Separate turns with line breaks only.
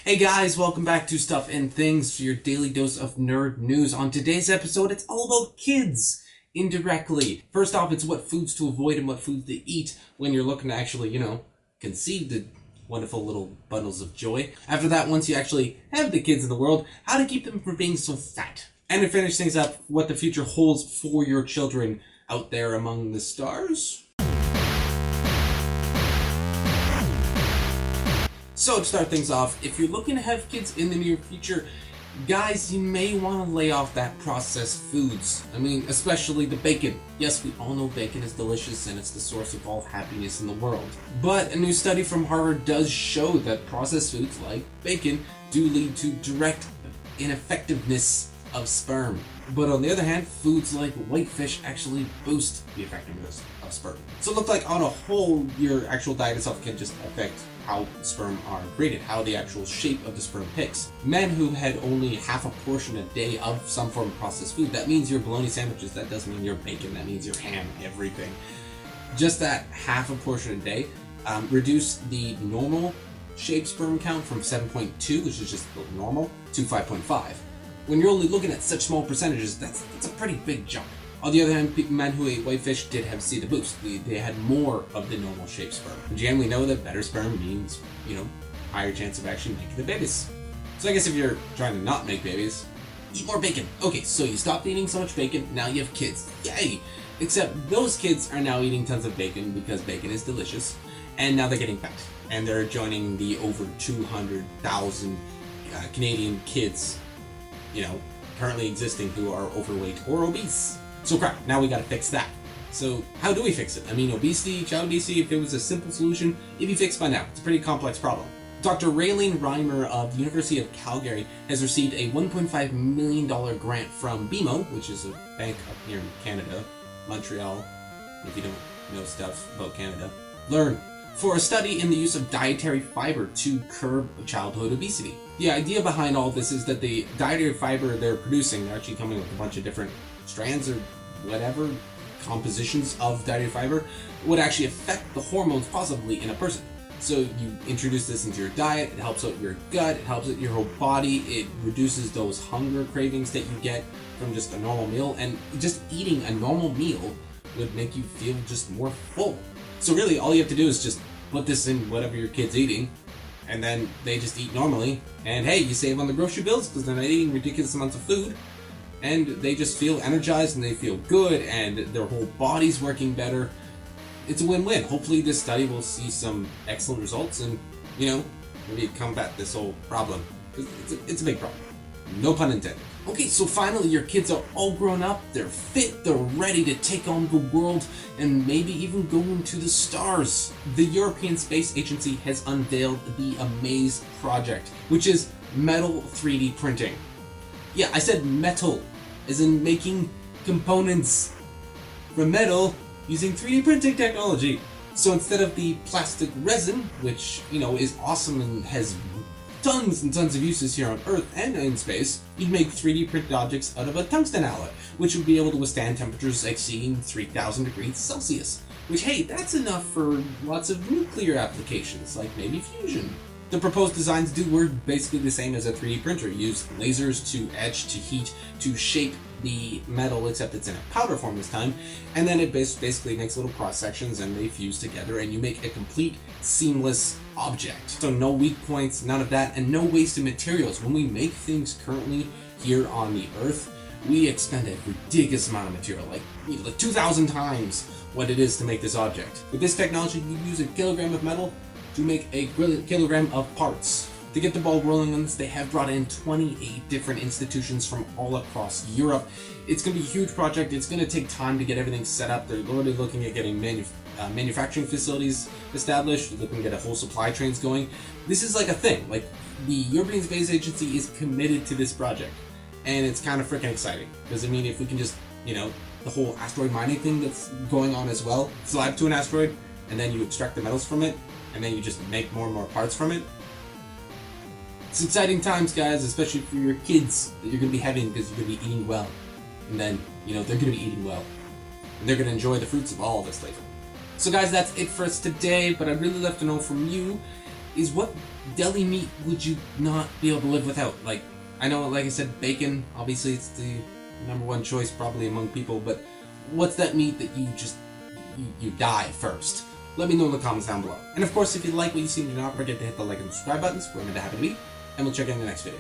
Hey guys, welcome back to Stuff and Things, your daily dose of nerd news. On today's episode, it's all about kids, indirectly. First off, it's what foods to avoid and what foods to eat when you're looking to actually, conceive the wonderful little bundles of joy. After that, once you actually have the kids in the world, how to keep them from being so fat. And to finish things up, what the future holds for your children out there among the stars. So to start things off, if you're looking to have kids in the near future, guys, you may want to lay off that processed foods. I mean, especially the bacon. Yes, we all know bacon is delicious and it's the source of all happiness in the world. But a new study from Harvard does show that processed foods like bacon do lead to direct ineffectiveness of sperm. But on the other hand, foods like whitefish actually boost the effectiveness of sperm. So it looks like on a whole, your actual diet itself can just affect how sperm are created, how the actual shape of the sperm picks. Men who had only half a portion a day of some form of processed food, that means your bologna sandwiches, that doesn't mean your bacon, that means your ham, everything. Just that half a portion a day reduced the normal shaped sperm count from 7.2, which is just normal, to 5.5. When you're only looking at such small percentages, that's a pretty big jump. On the other hand, men who ate whitefish did see the boost. They had more of the normal shaped sperm. And generally know that better sperm means, higher chance of actually making the babies. So I guess if you're trying to not make babies, eat more bacon. Okay, so you stopped eating so much bacon, now you have kids. Yay! Except those kids are now eating tons of bacon because bacon is delicious, and now they're getting fat. And they're joining the over 200,000 Canadian kids, currently existing who are overweight or obese. So crap, now we gotta fix that. So how do we fix it? I mean, obesity, child obesity, if there was a simple solution, it'd be fixed by now. It's a pretty complex problem. Dr. Raylene Reimer of the University of Calgary has received a $1.5 million grant from BMO, which is a bank up here in Canada, Montreal, if you don't know stuff about Canada. Learn. For a study in the use of dietary fiber to curb childhood obesity. The idea behind all this is that the dietary fiber they're producing, they're actually coming with a bunch of different strands or whatever compositions of dietary fiber, would actually affect the hormones positively in a person. So you introduce this into your diet, it helps out your gut, it helps out your whole body, it reduces those hunger cravings that you get from just a normal meal, and just eating a normal meal would make you feel just more full. So really, all you have to do is just put this in whatever your kid's eating, and then they just eat normally, and hey, you save on the grocery bills because they're not eating ridiculous amounts of food, and they just feel energized and they feel good and their whole body's working better. It's a win-win. Hopefully this study will see some excellent results and, maybe combat this whole problem. It's a big problem. No pun intended. Okay, so finally your kids are all grown up, they're fit, they're ready to take on the world, and maybe even go into the stars. The European Space Agency has unveiled the Amaze project, which is metal 3D printing. Yeah, I said metal, as in making components from metal using 3D printing technology. So instead of the plastic resin, which, is awesome and has tons and tons of uses here on Earth and in space, you'd make 3D printed objects out of a tungsten alloy, which would be able to withstand temperatures exceeding 3,000 degrees Celsius. Which, hey, that's enough for lots of nuclear applications, like maybe fusion. The proposed designs do work basically the same as a 3D printer. You use lasers to etch, to heat, to shape the metal, except it's in a powder form this time, and then it basically makes little cross sections and they fuse together and you make a complete seamless object. So no weak points, none of that, and no wasted materials. When we make things currently here on the Earth, we expend a ridiculous amount of material, like 2,000 times what it is to make this object. With this technology, you use a kilogram of metal to make a kilogram of parts. To get the ball rolling on this, they have brought in 28 different institutions from all across Europe. It's going to be a huge project. It's going to take time to get everything set up. They're already looking at getting manufacturing facilities established, looking to get a whole supply chains going. This is like a thing. Like, the European Space Agency is committed to this project. And it's kind of freaking exciting. Because, if we can just, the whole asteroid mining thing that's going on as well, fly up to an asteroid, and then you extract the metals from it, and then you just make more and more parts from it. It's exciting times, guys, especially for your kids that you're going to be having, because you're going to be eating well. And then, they're going to be eating well. And they're going to enjoy the fruits of all of this later. So guys, that's it for us today, but I'd really love to know from you, is what deli meat would you not be able to live without? Like, I know, like I said, bacon, obviously it's the number one choice probably among people, but what's that meat that you just, you die first? Let me know in the comments down below. And of course, if you like what you see, do not forget to hit the like and subscribe buttons. We're going to happen to be, and we'll check you in the next video.